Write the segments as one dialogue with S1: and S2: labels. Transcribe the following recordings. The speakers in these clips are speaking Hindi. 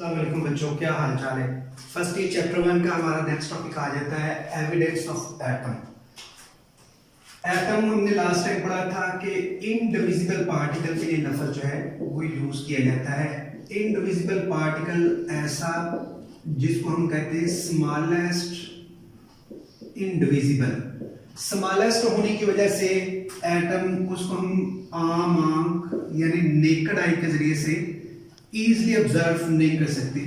S1: अस्सलाम वालेकुम बच्चों, क्या हाल चाल है। फर्स्ट ये चैप्टर 1 का हमारा नेक्स्ट टॉपिक आ जाता है एविडेंस ऑफ एटम। एटम हमने लास्ट टाइम पढ़ा था कि इनडिविजिबल पार्टिकल के लिए लफ्ज जो है वो यूज किया जाता है। इनडिविजिबल पार्टिकल ऐसा जिसको हम कहते हैं स्मॉलेस्ट इनडिविजिबल। स्मॉलेस्ट होने की वजह से एटम उसको हम आम आंख यानी नेकेड आई के जरिए से इजीली ऑब्जर्व नहीं कर सकते।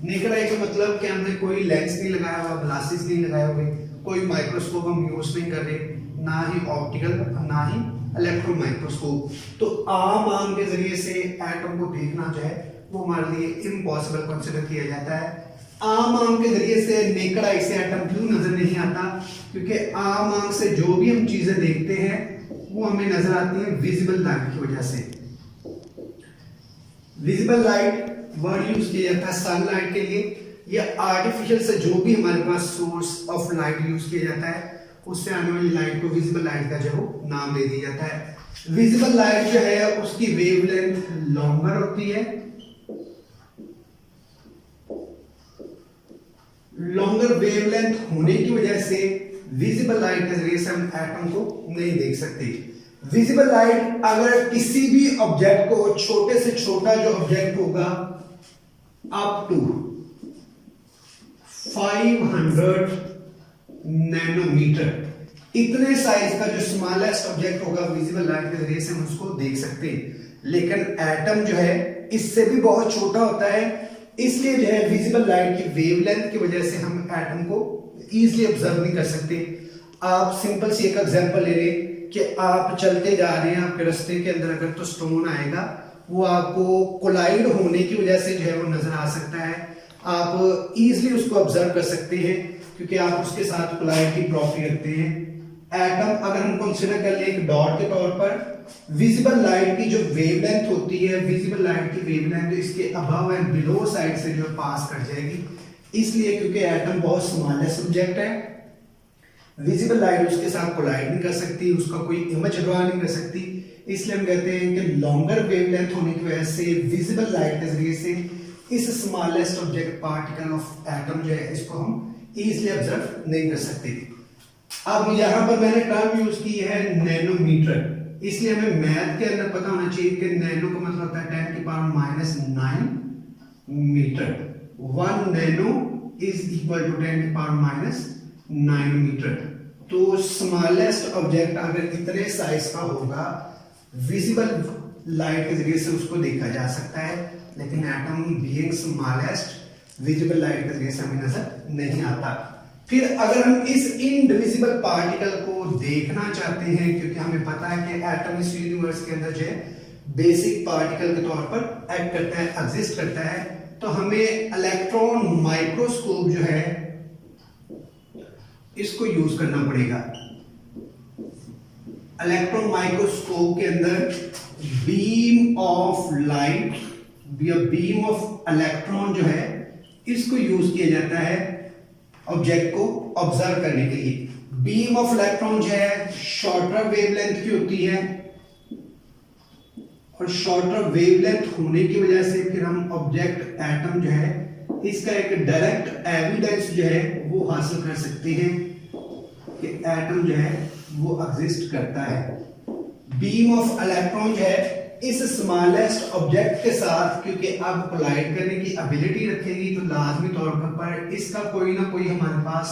S1: नेकेड आई का मतलब कि हमने कोई लेंस नहीं लगाया हुआ, ग्लासेस नहीं लगाए हुए, कोई माइक्रोस्कोप हम यूज नहीं कर रहे, ना ही ऑप्टिकल ना ही इलेक्ट्रॉन माइक्रोस्कोप। तो आम आंख के जरिए से एटम को देखना जो है वो हमारे लिए इम्पॉसिबल कंसिडर किया जाता है। आम आंख के जरिए से नेकेड आई से एटम क्यों नजर नहीं आता? क्योंकि आम आंख से जो भी हम चीजें देखते हैं वो हमें नजर आती है विजिबल लाइट की वजह से। विजिबल लाइट वर्ड यूज किया जाता है सनलाइट के लिए, या आर्टिफिशियल से जो भी हमारे पास सोर्स ऑफ लाइट यूज किया जाता है उससे आने वाली लाइट को विजिबल लाइट का जो नाम दे दिया जाता है। विजिबल लाइट जो है उसकी वेवलेंथ लॉन्गर होती है। लॉन्गर वेवलेंथ होने की वजह से विजिबल लाइट के जरिए से हम एटम को नहीं देख सकते। विजिबल लाइट अगर किसी भी ऑब्जेक्ट को, छोटे से छोटा जो ऑब्जेक्ट होगा अप टू 500 नैनोमीटर, इतने साइज का जो स्मॉलेस्ट ऑब्जेक्ट होगा विजिबल लाइट के जरिए से हम उसको देख सकते हैं। लेकिन एटम जो है इससे भी बहुत छोटा होता है, इसलिए जो है विजिबल लाइट की वेवलेंथ की वजह से हम एटम को इजीली ऑब्जर्व नहीं कर सकते। आप सिंपल सी एक एग्जांपल ले लें कि आप चलते जा रहे हैं, आपके रास्ते के अंदर अगर तो स्टोन आएगा वो आपको कोलाइड होने की वजह से जो है वो नजर आ सकता है। आप इजीली उसको ऑब्जर्व कर सकते हैं क्योंकि आप उसके साथ कोलाइड की प्रॉपर्टी रखते हैं। एटम अगर हम कंसीडर कर ले एक डॉट के तौर पर, विजिबल लाइट की जो वेवलेंथ होती है, विजिबल लाइट की वेवलेंथ इसके अबव एंड बिलो साइड से जो पास कर जाएगी, इसलिए क्योंकि एटम बहुत स्मॉलेस्ट ऑब्जेक्ट है, विजिबल लाइट उसके साथ कोलाइड नहीं कर सकती, उसका कोई इमेज ड्रॉ नहीं कर सकती। इसलिए हम कहते हैं कि लॉन्गर वेवलेंथ होने की वजह से विजिबल लाइट के जरिए से इस smallest object particle of atom जो है इसको हम इजीली ऑब्जर्व नहीं कर सकते। अब यहां पर मैंने टर्म यूज की है नैनोमीटर, इसलिए हमें मैथ के अंदर पता होना चाहिए कि नैनो का मतलब होता है 10⁻⁹ meter. 1 nano is equal to 10⁻⁹ meter. तो स्मॉलेस्ट ऑब्जेक्ट अगर इतने साइज का होगा विजिबल लाइट के जरिए से उसको देखा जा सकता है, लेकिन atom being smallest visible light के जरिए से हमें नजर नहीं आता। फिर अगर हम इस इनडिविजिबल पार्टिकल को देखना चाहते हैं, क्योंकि हमें पता है कि एटम इस यूनिवर्स के अंदर जो है बेसिक पार्टिकल के तौर पर एक्ट करता है, एग्जिस्ट करता है, तो हमें इलेक्ट्रॉन माइक्रोस्कोप जो है इसको यूज करना पड़ेगा। इलेक्ट्रॉन माइक्रोस्कोप के अंदर बीम ऑफ लाइट या बीम ऑफ इलेक्ट्रॉन जो है इसको यूज किया जाता है ऑब्जेक्ट को ऑब्जर्व करने के लिए। बीम ऑफ इलेक्ट्रॉन जो है शॉर्टर वेवलेंथ की होती है, और शॉर्टर वेवलेंथ होने की वजह से फिर हम ऑब्जेक्ट एटम जो है इसका एक डायरेक्ट एविडेंस जो है वो हासिल कर सकते हैं कि एटम जो है वो एग्जिस्ट करता है। बीम ऑफ इलेक्ट्रॉन जो है इस स्मॉलेस्ट ऑब्जेक्ट के साथ क्योंकि अब कोलाइड करने की एबिलिटी रखेगी, तो लाजमी तौर पर इसका कोई ना कोई हमारे पास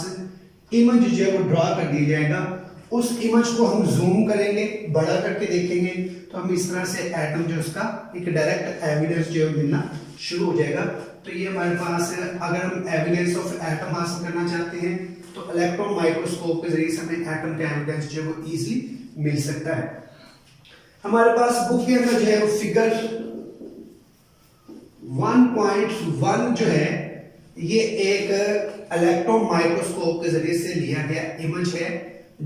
S1: इमेज जो है वो ड्रॉ कर दिया जाएगा। उस इमेज को हम जूम करेंगे, बड़ा करके देखेंगे, तो हम इस तरह से एटम जो उसका एक डायरेक्ट एविडेंस जो है मिलना शुरू हो जाएगा। तो ये हमारे पास अगर हम एविडेंस ऑफ एटम हासिल करना चाहते हैं तो इलेक्ट्रॉन माइक्रोस्कोप के जरिए से हमें एटम का एविडेंस जो है वो इजीली मिल सकता है। हमारे पास बुक के अंदर जो है वो फिगर 1.1 जो है ये एक इलेक्ट्रॉन माइक्रोस्कोप के जरिए से लिया गया इमेज है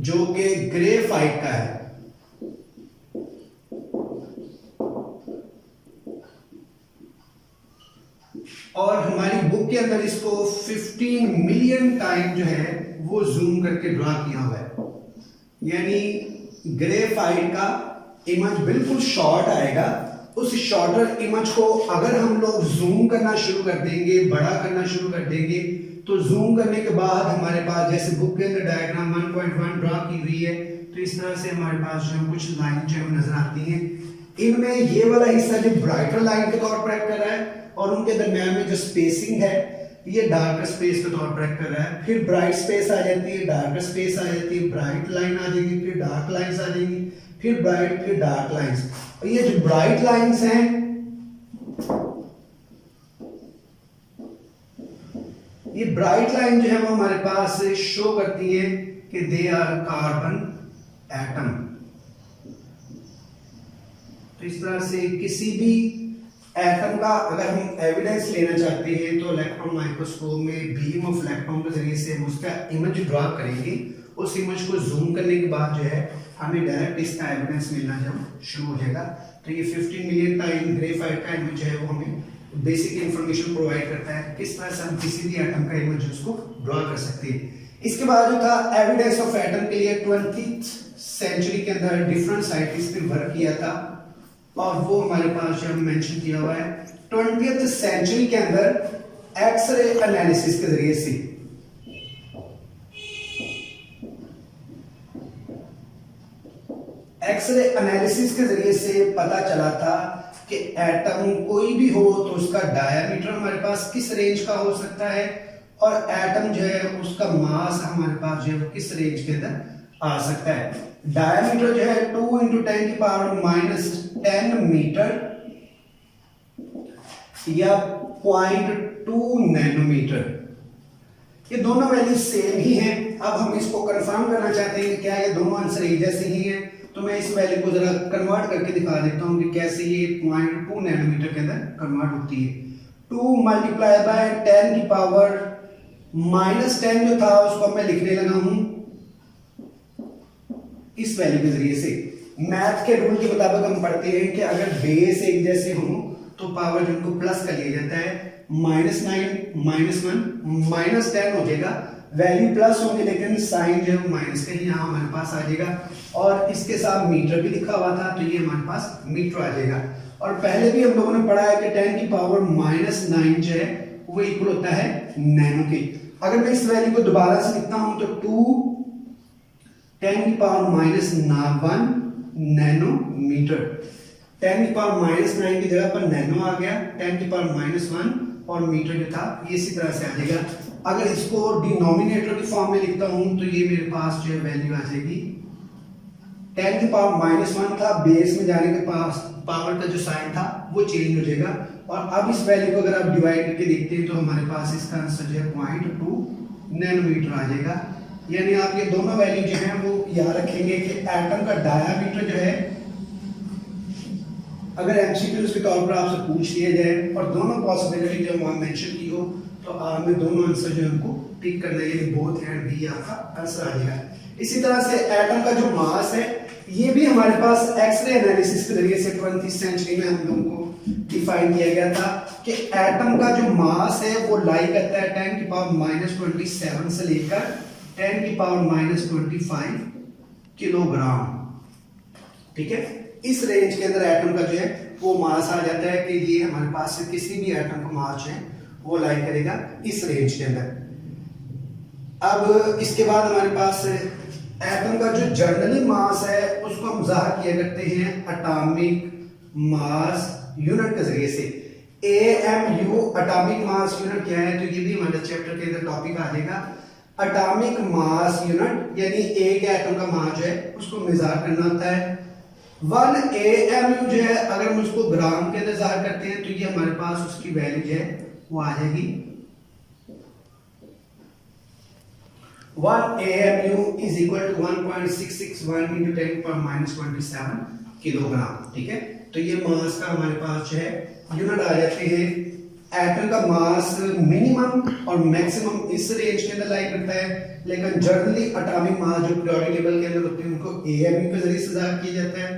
S1: जो कि ग्रेफाइट का है। और हमारी बुक के अंदर इसको 15 मिलियन टाइम जो है वो जूम करके ड्रा किया हुआ है, यानी ग्रेफाइट का इमेज बिल्कुल शॉर्ट आएगा उस शॉर्टर इमेज को अगर हम लोग जूम करना शुरू कर देंगे, बड़ा करना शुरू कर देंगे, तो जूम करने के बाद हमारे पास जैसे बुक के अंदर डायग्राम 1.1 ड्रा की हुई है, तो इस तरह से हमारे पास जो कुछ लाइन जो है नजर आती हैं। इनमें ये वाला हिस्सा जो ब्राइटर लाइन के तौर पर एक्ट कर रहा है और उनके दरमियान में जो स्पेसिंग है ये डार्कर स्पेस के तौर पर एक्ट कर रहा है। फिर ब्राइट स्पेस आ जाती है, डार्कर स्पेस आ जाती है, ब्राइट लाइन आ जाएगी, फिर डार्क लाइंस आ जाएंगी, फिर ब्राइट, फिर डार्क लाइंस। और ये जो ब्राइट लाइंस हैं ये ब्राइट लाइन जो है वो हमारे पास शो करती है कि दे आर कार्बन एटम। तो इस तरह से किसी भी एटम का अगर हम एविडेंस लेना चाहते हैं तो इलेक्ट्रॉन माइक्रोस्कोप में बीम ऑफ इलेक्ट्रॉन के जरिए से हम उसका इमेज ड्रा करेंगे। उस इमेज को जूम करने के बाद जो है हमें डायरेक्ट इसका एविडेंस मिलना जब शुरू हो जाएगा। तो ये 15 मिलियन टाइम ग्रेफाइट का इमेज है वो हमें बेसिक इंफॉर्मेशन प्रोवाइड करता है किस तरह से हम किसी भी एटम का इमेज उसको ड्रा कर सकते हैं। इसके बाद जो था एविडेंस ऑफ एटम के लिए 20th सेंचुरी के अंदर डिफरेंट साइंटिस्ट ने वर्क किया था और वो हमारे पास जो मेंशन किया हुआ है 20th सेंचुरी के अंदर एक्सरे एनालिसिस के जरिए से एक्सरे एनालिसिस के जरिए से पता चला था कि एटम कोई भी हो तो उसका डायमीटर हमारे पास किस रेंज का हो सकता है और एटम जो है उसका मास हमारे पास जो है किस रेंज के अंदर आ सकता है। डायमीटर जो है 2 × 10⁻⁻10 मीटर या 0.2 नैनोमीटर। ये दोनों वैल्यू सेम ही हैं। अब हम इसको कंफर्म करना चाहते हैं कि क्या ये दोनों आंसर एक जैसे ही हैं, तो मैं इस वैल्यू को जरा कन्वर्ट करके दिखा देता हूं कि कैसे ये 0.2 नैनोमीटर के अंदर कन्वर्ट होती है। 2 × 10⁻⁻10 जो था उसको मैं लिखने लगा हूं इस वैल्यू के जरिए से। मैथ के रूल के मुताबिक हम पढ़ते हैं कि अगर बेस एक जैसे हो तो पावर जिनको प्लस कर लिया जाता है, -9 -1 -10 हो जाएगा। वैल्यू प्लस होंगे लेकिन साइन जो है माइनस का ही यहाँ हमारे पास आ जाएगा और इसके साथ मीटर भी लिखा हुआ था तो ये हमारे पास मीटर आ जाएगा। और पहले भी हम लोगों ने पढ़ा है कि 10⁻⁻9 जो है वो इक्वल होता है नैनो के। अगर मैं इस वैल्यू को दोबारा से लिखता हूं तो 2 10⁻⁻9 नैनोमीटर। 10⁻�9 की जगह पर नैनो आ गया, 10⁻⁻1 और मीटर जो था ये इसी तरह से आ जाएगा। अगर इसको डिनोमिनेटर की फॉर्म में लिखता हूं तो ये मेरे पास जो है वैल्यू आ जाएगी 10⁻⁻1 था, बेस में जाने के पास पावर का जो साइन था वो चेंज हो जाएगा। और अब इस वैल्यू को अगर आप डिवाइड करके देखते हैं तो हमारे पास इसका आंसर जो है 0.2 नैनोमीटर आ जाएगा। यानी आप ये दोनों वैल्यू जो है वो याद रखेंगे कि एटम का डायामीटर जो है अगर एमसीक्यूज के तौर पर आपसे पूछ लिया जाए और दोनों पॉसिबिलिटी जो वहां मेंशन की हो तो आपने दोनों आंसर जो है उनको टिक करना है, यानी बोथ एंड बी आपका आंसर आ जाएगा। इसी तरह से एटम का जो मास है ये भी हमारे पास एक्सरे एनालिसिस के जरिए से 20th सेंचुरी में हम लोगों को डिफाइन किया गया था कि एटम का जो मास है वो लाई करता है 10⁻⁻27 से लेकर 10⁻⁻25 किलोग्राम। ठीक है, इस रेंज के अंदर एटम का जो है वो मास आ जाता है कि ये हमारे पास से किसी भी एटम का मास है वो लाई करेगा इस रेंज के अंदर। अब इसके बाद हमारे पास एटम का जो जनरली मास है उसको हम जाहिर किया करते हैं एटॉमिक मास यूनिट के जरिए से। AMU एटॉमिक मास यूनिट क्या है, तो ये भी हमारे चैप्टर के अंदर टॉपिक आ जाएगा। एटॉमिक मास यूनिट यानी एक एटम का मास जो है उसको मेजर करना होता है। 1 AMU जो है अगर हम उसको ग्राम के अंदर जाहिर करते हैं तो ये हमारे पास उसकी वैल्यू जो है वो आ जाएगी 1 AMU is equal to 1.661 into 10⁻⁻27 kilogram. ठीक है, तो ये मास का हमारे पास जो है यूनिट आ जाते हैं। एटम का मास मिनिमम और मैक्सिमम इस रेंज के अंदर लाई करता है, लेकिन जनरली एटॉमिक मास जो पीरियोडिक टेबल के अंदर होते हैं उनको AMU के जरिए से जाहिर किया जाता है।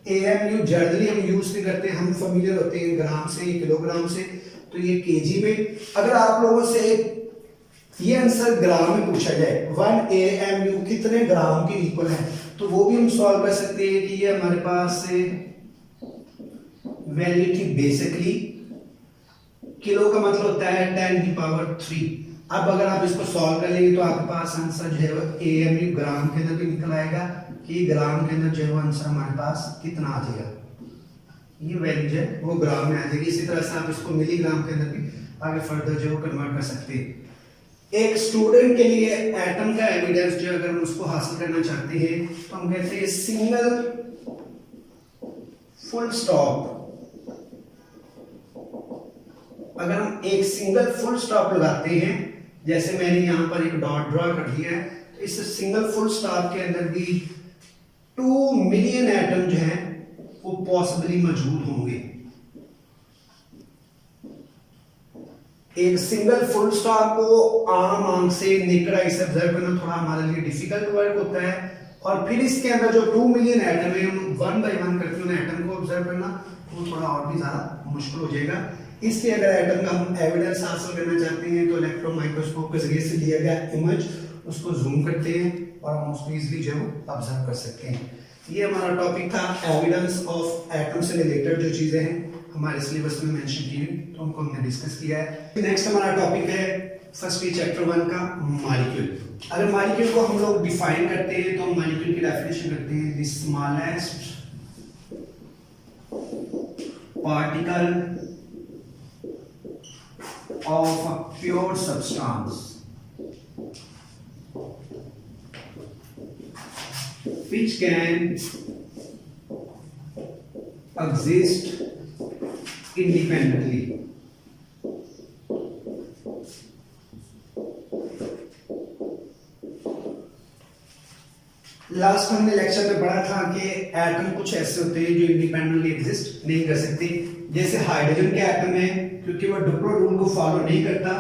S1: AMU जनरली हम यूज नहीं करते, हम फेमिलियर होते हैं ग्राम से, किलोग्राम से, तो ये केजी में। अगर आप लोगों से ये आंसर ग्राम में पूछा जाए 1 AMU कितने ग्राम के इक्वल है, तो वो भी हम सॉल्व कर सकते हैं कि ये हमारे पास वैल्यू थी बेसिकली, किलो का मतलब होता है 10⁻3। अब अगर आप इसको सॉल्व कर लेंगे तो आपके पास आंसर जो है वो AMU ग्राम के अंदर भी निकल आएगा कि ग्राम के अंदर जो है वो आंसर हमारे पास कितना आ जाएगा, ये वैल्यू जो है वो ग्राम में आ जाएगी। इसी तरह से आप इसको मिलीग्राम के अंदर भी आगे फर्दर जो है कन्वर्ट कर सकते हैं। एक स्टूडेंट के लिए एटम का एविडेंस जो अगर हम उसको हासिल करना चाहते हैं तो हम कहते हैं सिंगल फुल स्टॉप। अगर हम एक सिंगल फुल स्टॉप लगाते हैं, जैसे मैंने यहां पर एक डॉट ड्रॉ कर दिया है, तो इस सिंगल फुल स्टॉप के अंदर भी 2 मिलियन एटम जो है वो पॉसिबली मौजूद होंगे। एक सिंगल फुल स्टॉप को आम आंख से नेकेड आई से ऑब्जर्व करना थोड़ा हमारे लिए डिफिकल्ट वर्क होता है, और फिर इसके अंदर जो 2 मिलियन एटम है हम 1 बाय 1 करके उन एटम को ऑब्जर्व करना वो थोड़ा और भी ज्यादा मुश्किल हो जाएगा। इसलिए अगर एटम का हम एविडेंस हासिल करना चाहते हैं तो इलेक्ट्रॉन माइक्रोस्कोप के जरिए से लिया गया इमेज उसको जूम करते हैं और हम उसको इजीली जो है ऑब्जर्व कर सकते हैं। ये हमारा टॉपिक था एविडेंस ऑफ एटम से रिलेटेड जो चीजें हैं हमारे सिलेबस में मेंशन की हुई तो उनको हमने डिस्कस किया है। नेक्स्ट हमारा टॉपिक है फर्स्ट चैप्टर 1 का मॉलिक्यूल। अगर मॉलिक्यूल को हम लोग डिफाइन करते हैं तो हम मॉलिक्यूल की डेफिनेशन करते हैं the smallest particle of a pure substance which can exist independently. Last हमने लेक्चर में पढ़ा था कि एटम कुछ ऐसे होते हैं जो इंडिपेंडेंटली एग्जिस्ट नहीं कर सकते। जैसे हाइड्रोजन के एटम है, क्योंकि वो डुप्लो रूल को फॉलो नहीं करता,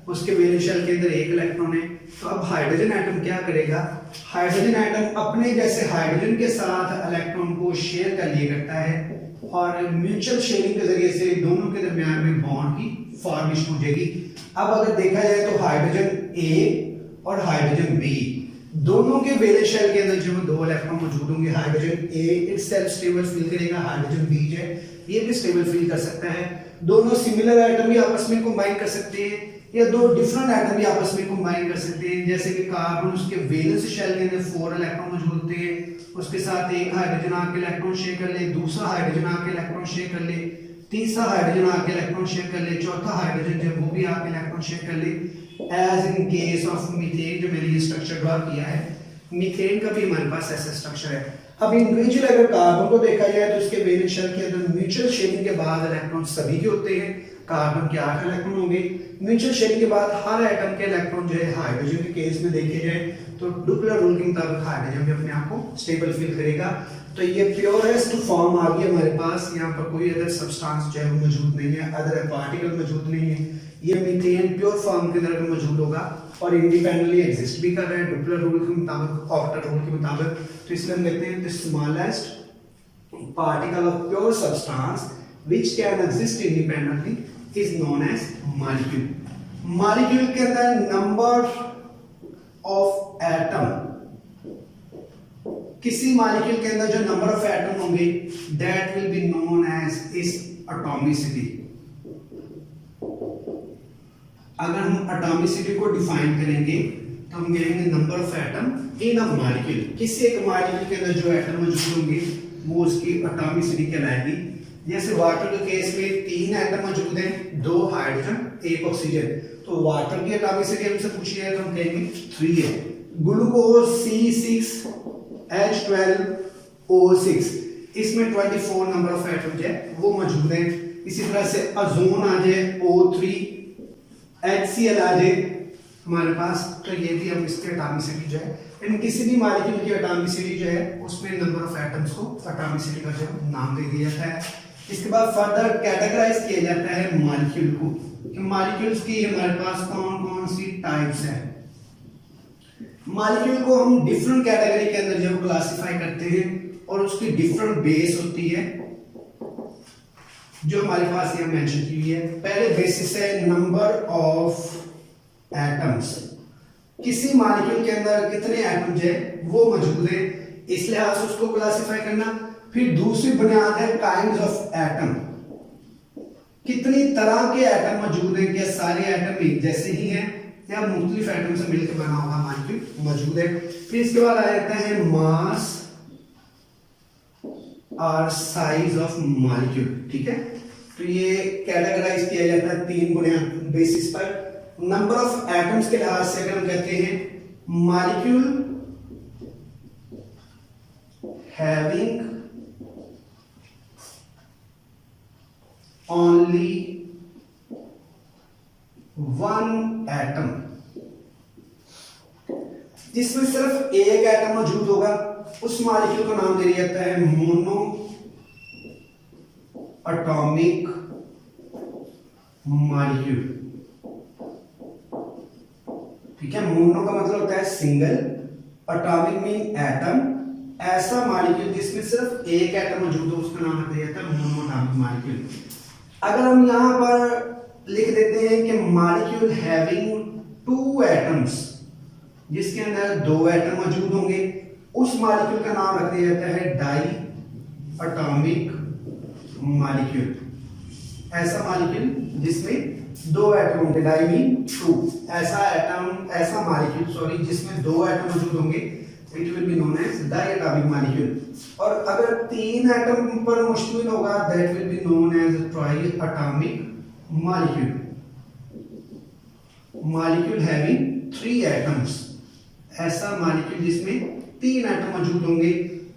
S1: उसके वैलेंस शेल के अंदर एक इलेक्ट्रॉन है, तो अब हाइड्रोजन एटम क्या करेगा, हाइड्रोजन एटम अपने जैसे हाइड्रोजन के साथ इलेक्ट्रॉन को शेयर कर लिया करता है और म्यूचुअल शेयरिंग के जरिए से दोनों के दरमियान में बॉन्ड की फॉर्मेशन हो जाएगी। अब अगर देखा जाए तो हाइड्रोजन ए और हाइड्रोजन बी दोनों के वैलेंस शेल के अंदर जो 2 इलेक्ट्रॉन मौजूद होंगे। हाइड्रोजन ए इटसेल्फ स्टेबल फील करेगा, हाइड्रोजन बी जो है ये भी स्टेबल फील कर सकता है। दोनों सिमिलर एटम भी आपस में कंबाइन कर सकते हैं या 2 डिफरेंट एटम भी आपस में कंबाइन कर सकते हैं। जैसे कि कार्बन उसके वैलेंस शेल के अंदर 4 इलेक्ट्रॉन मौजूद होते हैं, उसके साथ एक हाइड्रोजन आके इलेक्ट्रॉन शेयर कर ले, दूसरा हाइड्रोजन आके इलेक्ट्रॉन शेयर कर ले, तीसरा हाइड्रोजन आके इलेक्ट्रॉन शेयर कर ले, चौथा हाइड्रोजन जो वो भी आके इलेक्ट्रॉन शेयर कर ले। As in case of methane जो मैंने ये स्ट्रक्चर ड्रॉ किया है, मीथेन का भी हमारे पास ऐसा स्ट्रक्चर है। अब इंडिविजुअल अगर कार्बन को देखा जाए तो इसके वैलेंस शेल के अंदर म्यूचुअल शेयरिंग के बाद इलेक्ट्रॉन सभी के होते हैं। कार्बन के 8 इलेक्ट्रॉन होंगे। म्यूचुअल शेयरिंग के बाद हर एटम के इलेक्ट्रॉन जो है हाइड्रोजन के केस में देखे जाए तो डुप्लर रूल के मुताबिक हाइड्रोजन भी अपने आप को स्टेबल फील करेगा। तो ये प्योरेस्ट फॉर्म आ गई हमारे पास। यहाँ पर कोई अदर सब्सटेंस जो है वो मौजूद नहीं है, अदर पार्टिकल मौजूद नहीं है। ये मीथेन प्योर फॉर्म के अंदर मौजूद होगा और इंडिपेंडेंटली एग्जिस्ट भी कर रहा है डुप्लर रूल के मुताबिक, ऑक्टेट रूल के मुताबिक। तो इसलिए हम कहते हैं the smallest particle of pure substance which can exist independently is known as molecule. Molecule के अंदर नंबर ऑफ एटम, किसी मॉलिक्यूल के अंदर जो नंबर ऑफ एटम होंगे that will be known as is atomicity. अगर हम एटॉमिसिटी को डिफाइन करेंगे तो हम कहेंगे number of atom in a molecule. किसी एक मॉलिक्यूल के अंदर जो एटम मौजूद होंगे वो उसकी एटॉमिसिटी कहलाएगी। जैसे वाटर के केस में 3 एटम मौजूद हैं, 2 हाइड्रोजन 1 ऑक्सीजन, तो वाटर की एटॉमिसिटी हमसे पूछी है तो हम कहेंगे 3 है। ग्लूकोज C6H12O6 इसमें 24 नंबर ऑफ एटम जो है वो मौजूद हैं। इसी तरह से ओजोन आ जाए O3, HCl आ जाए हमारे पास, तो ये भी हम इसके एटॉमिसिटी जो है इन किसी भी मॉलिक्यूल की एटॉमिसिटी जो है उसमें नंबर ऑफ एटम्स को एटॉमिसिटी का जो नाम दे दिया जाता है। इसके बाद फर्दर कैटेगराइज किया जाता है मॉलिक्यूल को कि मॉलिक्यूल्स की हमारे पास कौन कौन सी टाइप्स हैं। मॉलिक्यूल को हम डिफरेंट कैटेगरी के अंदर जो क्लासिफाई करते हैं और उसकी डिफरेंट बेस होती है जो हमारे पास यहां मेंशन की हुई है। पहले बेसिस है नंबर ऑफ एटम्स, किसी मॉलिक्यूल के अंदर कितने एटम्स है वो मौजूद है, इस लिहाज से उसको क्लासिफाई करना। फिर दूसरी बुनियाद है काइंड्स ऑफ एटम, कितनी तरह के एटम मौजूद हैं, क्या सारे एटम एक जैसे ही हैं या मुख्तलिफ एटम से मिलकर बना हुआ मॉलिक्यूल मौजूद है। फिर इसके बाद आ जाता है मास और साइज ऑफ मॉलिक्यूल। ठीक है, तो ये कैटेगराइज किया जाता है 3 बुनियादी बेसिस पर। नंबर ऑफ एटम्स के लिहाज से अगर हम कहते हैं molecule having only one atom, जिसमें सिर्फ एक एटम मौजूद होगा, उस मॉलिक्यूल का नाम दिया जाता है मोनो एटॉमिक मॉलिक्यूल। ठीक है, मोनो का मतलब होता है सिंगल, एटॉमिक मीन एटम, ऐसा मॉलिक्यूल जिसमें सिर्फ एक एटम मौजूद हो उसका नाम दिया जाता है मोनो एटॉमिक मॉलिक्यूल। अगर हम यहां पर लिख देते हैं कि मॉलिक्यूल हैविंग 2 एटम्स, जिसके अंदर 2 एटम मौजूद होंगे, उस मॉलिक्यूल का नाम रख दिया जाता है डाई एटॉमिक मॉलिक्यूल। ऐसा मॉलिक्यूल जिसमें 2 एटम होंगे, डाई मीन 2, ऐसा मॉलिक्यूल जिसमें 2 एटम मौजूद होंगे, it will be known as diatomic molecule. और अगर 3 एटम पर मुश्तमिल होगा, that will be known as triatomic molecule. Molecule having 3 atoms, ऐसा मॉलिक्यूल जिसमें 3 एटम मौजूद होंगे,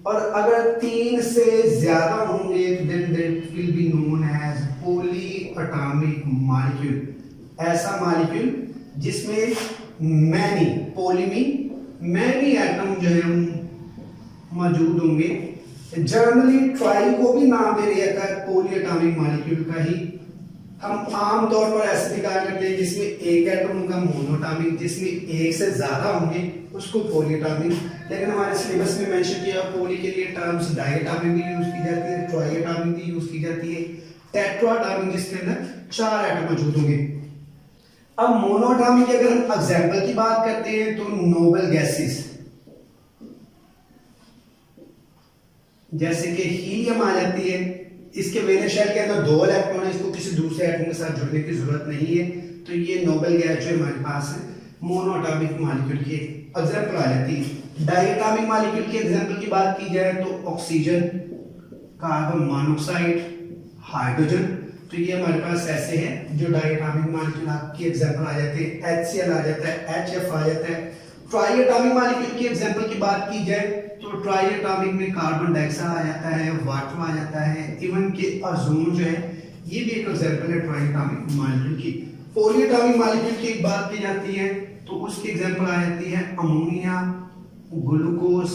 S1: और अगर 3 से ज्यादा होंगे then that will be known as polyatomic molecule. ऐसा मॉलिक्यूल जिसमें many, poly mean many atom जो है मौजूद होंगे। जनरली ट्राई को भी नाम दे दिया जाता है पॉली एटॉमिक मॉलिक्यूल का ही। हम आम तौर पर ऐसे निकाल करते हैं जिसमें एक एटम होगा मोनोटॉमिक, जिसमें एक से ज्यादा होंगे उसको पॉलीएटॉमिक। लेकिन हमारे सिलेबस में मेंशन किया पॉली के लिए टर्म्स डायएटॉमिक भी यूज की जाती है, ट्राइएटॉमिक भी यूज की जाती है, टेट्राटॉमिक जिसके अंदर 4 एटम मौजूद होंगे। अब मोनोटॉमिक की अगर हम एग्जांपल की बात करते हैं तो नोबल गैसेस, जैसे कि हीलियम आ जाती है, इसके वैलेंस शेल के अंदर 2 इलेक्ट्रॉन है, इसको किसी दूसरे एटम के साथ जुड़ने की जरूरत नहीं है, तो ये नोबल गैस जो हमारे पास है मोनोएटॉमिक मॉलिक्यूल की एग्जांपल आ जाती है। डायएटॉमिक मॉलिक्यूल की एग्जांपल की बात की जाए तो ऑक्सीजन, कार्बन मोनोऑक्साइड, हाइड्रोजन, तो ये हमारे पास ऐसे हैं जो डायएटॉमिक मॉलिक्यूल आपकी एग्जांपल आ जाते हैं। HCl आ जाता है, HF आ जाता है। ट्राइएटॉमिक मॉलिक्यूल की एग्जांपल की बात की जाए तो ट्राइएटॉमिक में कार्बन डाइऑक्साइड आ जाता है, वाटर आ जाता है, इवन के ओजोन जो है ये भी एक एग्जांपल है ट्राइएटॉमिक मॉलिक्यूल की। पॉलीएटॉमिक मॉलिक्यूल की बात की जाती है तो उसकी एग्जांपल आ जाती है अमोनिया, ग्लूकोज,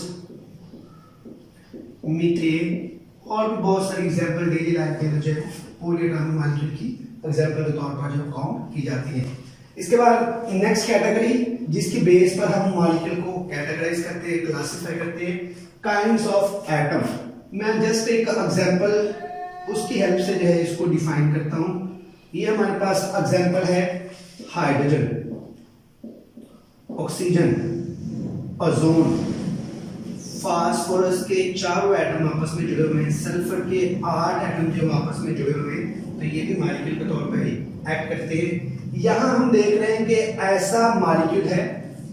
S1: मीथेन, और भी बहुत सारी एग्जांपल डेली लाइफ में जो है पॉलीएटॉमिक मॉलिक्यूल की एग्जांपल के तौर पर जो काउंट की जाती है। इसके बाद नेक्स्ट कैटेगरी जिसकी बेस पर हम मॉलिक्यूल को कैटेगराइज करते हैं, क्लासिफाई करते हैं, काइंड्स ऑफ एटम। मैं जस्ट एक एग्जांपल उसकी हेल्प से जो है इसको डिफाइन करता हूं। ये हमारे पास एग्जांपल है हाइड्रोजन, ऑक्सीजन, ओजोन, फास्फोरस के 4 एटम आपस में जुड़े हुए हैं, सल्फर के 8 एटम जो आपस में जुड़े हुए हैं, तो ये भी मॉलिक्यूल के तौर पर ही एक्ट करते हैं। यहां हम देख रहे हैं कि ऐसा मॉलिक्यूल है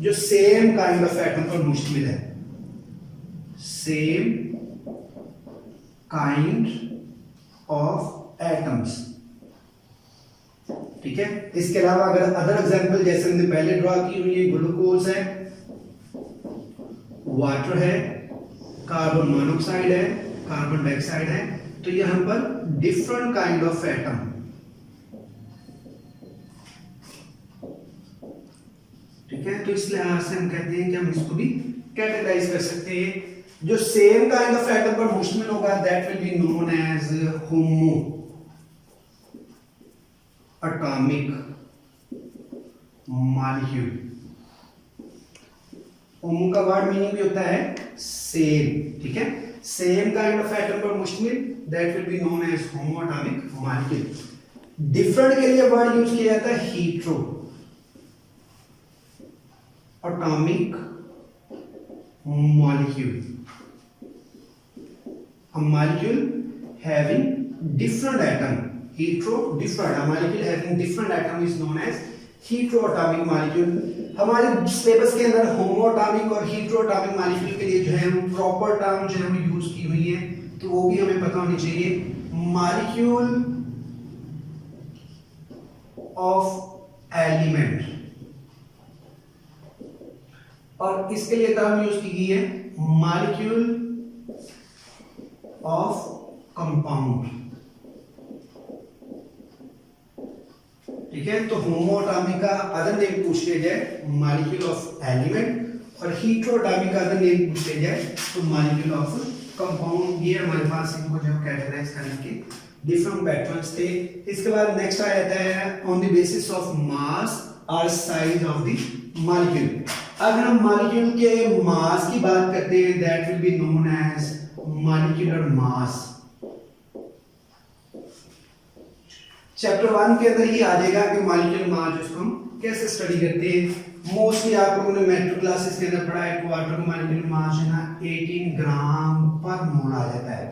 S1: जो सेम काइंड ऑफ एटम पर मुश्तमिल है, सेम काइंड ऑफ एटम्स। ठीक है, इसके अलावा अगर अदर एग्जांपल जैसे हमने पहले ड्रॉ की हुई है, ग्लूकोज है, वाटर है, कार्बन मोनोऑक्साइड है, कार्बन डाइऑक्साइड है, तो यहां पर डिफरेंट काइंड ऑफ एटम। ठीक है, तो इस लिहाज से हम कहते हैं कि हम इसको भी कैटेगराइज कर सकते हैं। जो सेम काइंड ऑफ एटम पर मुश्तमिल होगा that will be known as homo atomic molecule. Homo का वर्ड मीनिंग भी होता है सेम। ठीक है, सेम काइंड ऑफ एटम पर मुश्तमिल that will be known as homo atomic molecule. Different के लिए वर्ड यूज किया जाता है heteroatomic molecule, a molecule having different atom different, a molecule having different atom is known as heteroatomic molecule. हमारे सिलेबस के अंदर होमोएटॉमिक और heteroatomic molecule के लिए जो है वो प्रॉपर टर्म जो है वो यूज की हुई है, तो वो भी हमें पता होनी चाहिए. मॉलिक्यूल ऑफ एलिमेंट, और इसके लिए टर्म यूज की गई है मॉलिक्यूल ऑफ कंपाउंड. ठीक है, तो होमोएटॉमिक का अदर नेम पूछ लिया जाए मॉलिक्यूल ऑफ एलिमेंट, और हेटेरोएटॉमिक का अदर नेम पूछ लिया जाए तो मॉलिक्यूल ऑफ कंपाउंड. ये हमारे पास इनको जो कैटेगराइज करने के डिफरेंट पैटर्न्स थे. इसके बाद नेक्स्ट आ जाता है on the basis of mass और साइज ऑफ द मॉलिक्यूल. अगर हम मॉलिक्यूल के मास की बात करते हैं, that will be known as molecular mass. Chapter 1 के अंदर ये आ जाएगा कि मॉलिक्यूलर मास जिसको हम कैसे स्टडी करते हैं. मोस्टली आप लोगों ने मेट्रिक क्लासेस के अंदर पढ़ा है क्वार्टर का मॉलिक्यूलर मास है ना 18 ग्राम पर मोल आ जाता है.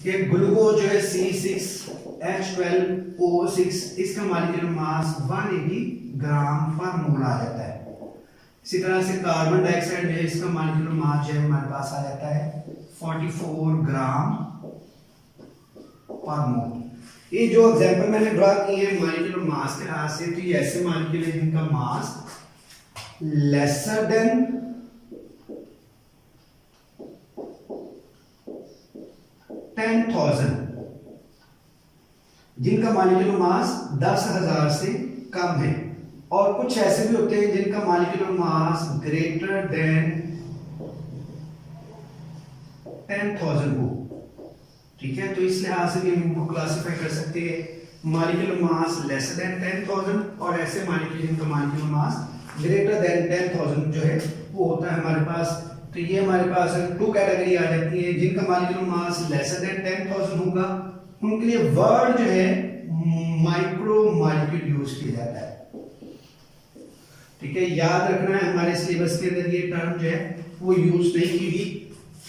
S1: ये ग्लूकोज जो है C6H12O6, इसका मॉलिक्यूलर मास 180 ग्राम पर मोल आ जाता है. इसी तरह से कार्बन डाइऑक्साइड जो है इसका मॉलिक्यूलर मास जो है हमारे पास आ जाता है 44 ग्राम पर मोल. ये जो एग्जांपल मैंने ड्रा किए हैं मॉलिक्यूलर मास के लिहाज से, तो ये ऐसे मॉलिक्यूल है जिनका मास लेसर देन 10,000, जिनका मॉलिक्यूलर मास 10,000 से कम है. और कुछ ऐसे भी होते हैं जिनका मॉलिक्यूलर मास ग्रेटर देन 10,000 हो. ठीक है, तो इस लिहाज से भी हम इनको क्लासिफाई कर सकते हैं मॉलिक्यूलर मास लेस देन 10,000 और ऐसे मॉलिक्यूल जिनका मॉलिक्यूलर मास ग्रेटर देन 10,000 जो है वो होता है हमारे पास. तो ये हमारे पास 2 कैटेगरी आ जाती है. जिनका मॉलिक्यूलर मास लेस देन 10,000 होगा उनके लिए वर्ड जो है माइक्रो मॉलिक्यूल यूज किया जाता है. ठीक है, याद रखना है हमारे सिलेबस के अंदर ये टर्म जो है वो यूज नहीं की गई,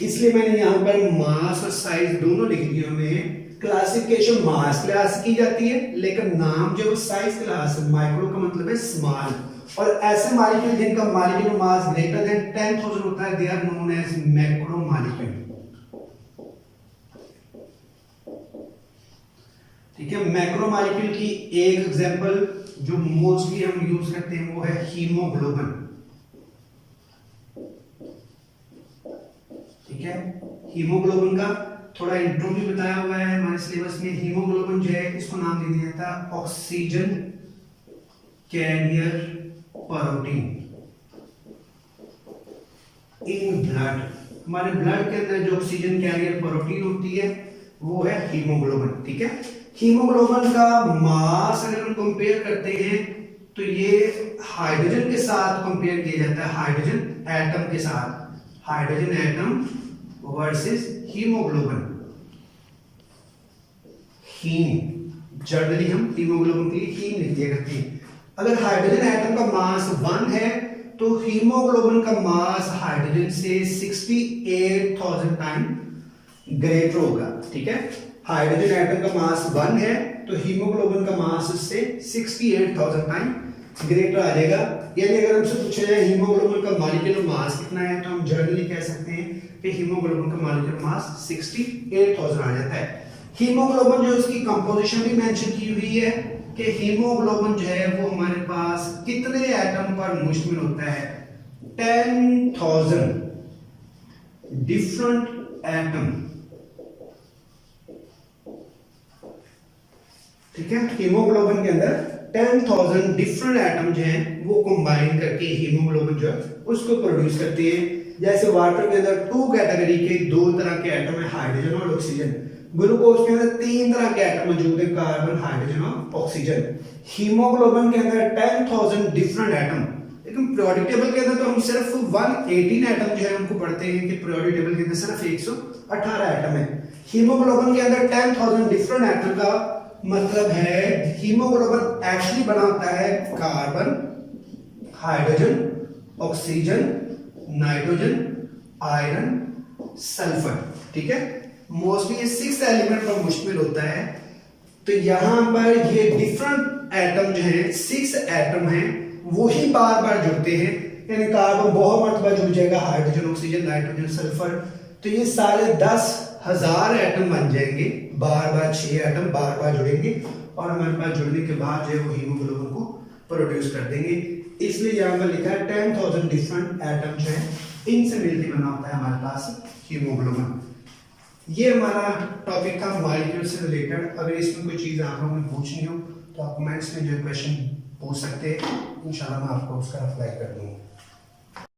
S1: इसलिए मैंने यहाँ पर मास और साइज दोनों लिख दिए हुए हैं. क्लासिफिकेशन मास क्लास की जाती है, लेकिन नाम जो साइज क्लास माइक्रो का मतलब है स्मॉल. और ऐसे मॉलिक्यूल जिनका मॉलिक्यूलर मास ग्रेटर देन 10,000 होता है, they are known as macromolecule. ठीक है, मैक्रो मॉलिक्यूल की एक एग्जांपल जो मोस्टली हम यूज करते हैं वो है हीमोग्लोबिन. ठीक है, हीमोग्लोबिन का थोड़ा इंट्रो भी बताया हुआ है हमारे सिलेबस में. हीमोग्लोबिन जो है इसको नाम दे दिया था oxygen carrier protein in blood. हमारे ब्लड के अंदर जो ऑक्सीजन कैरियर प्रोटीन होती है वो है हीमोग्लोबिन. ठीक है, हीमोग्लोबिन का मास अगर हम कंपेयर करते हैं तो ये हाइड्रोजन के साथ कंपेयर किया जाता है, हाइड्रोजन एटम के साथ. Hydrogen atom versus haemoglobin. Haem generally हम हीमोग्लोबिन के लिए हीम लिख दिया करते हैं. अगर हाइड्रोजन एटम का मास 1 है तो हीमोग्लोबिन का मास हाइड्रोजन से 68,000 टाइम ग्रेटर होगा. ठीक है, हाइड्रोजन एटम का मास 1 है तो हीमोग्लोबिन का मास उससे 68,000 टाइम ग्रेटर आ जाएगा. यानी अगर हमसे पूछा जाए हीमोग्लोबिन का मॉलिक्यूलर मास कितना है तो हम जनरली कह सकते हैं कि हीमोग्लोबिन का मॉलिक्यूलर मास 68,000 आ जाता है. हीमोग्लोबिन जो इसकी कंपोजिशन भी मेंशन की हुई है कि हीमोग्लोबिन जो है वो हमारे पास कितने एटम पर मुश्तमिल होता है, 10,000 डिफरेंट एटम. ठीक है, हीमोग्लोबिन के अंदर 10,000 डिफरेंट एटम जो हैं वो कंबाइन करके हीमोग्लोबिन जो है उसको प्रोड्यूस करते हैं. जैसे वाटर के अंदर 2 कैटेगरी के 2 तरह के एटम है, हाइड्रोजन और ऑक्सीजन. ग्लूकोज के अंदर 3 तरह के एटम मौजूद है, कार्बन, हाइड्रोजन और ऑक्सीजन. हीमोग्लोबिन के अंदर 10,000 डिफरेंट एटम. लेकिन पीरियोडिक टेबल के अंदर तो हम सिर्फ 118 एटम जो है उनको पढ़ते हैं कि पीरियोडिक टेबल के अंदर सिर्फ 118 एटम है. हीमोग्लोबिन के अंदर 10,000 डिफरेंट एटम का मतलब है हीमोग्लोबिन एक्चुअली बना होता है carbon, hydrogen, oxygen, nitrogen, iron, sulphur. ठीक है, मोस्टली ये 6 एलिमेंट पर मुश्तमिल होता है. तो यहाँ पर ये डिफरेंट एटम जो है 6 एटम हैं, वही बार बार जुड़ते हैं, यानी कार्बन बहुत मरतबा जुड़ जाएगा, हाइड्रोजन, ऑक्सीजन, नाइट्रोजन, सल्फर, तो ये सारे 10,000 एटम बन जाएंगे, बार बार 6 एटम बार बार जुड़ेंगे और हमारे पास जुड़ने के बाद जो है वो हीमोग्लोबिन को प्रोड्यूस कर देंगे। इसलिए यहाँ पर लिखा है 10,000 डिफरेंट एटम जो है इनसे मिलकर बना होता है हमारे पास हीमोग्लोबिन। ये हमारा टॉपिक था मॉलिक्यूल से रिलेटेड। अगर इसमें कोई चीज़ आप लोगों ने पूछनी हो तो आप कमेंट्स में जो क्वेश्चन पूछ सकते हैं, इंशाल्लाह मैं आपको उसका रिप्लाई कर दूंगा।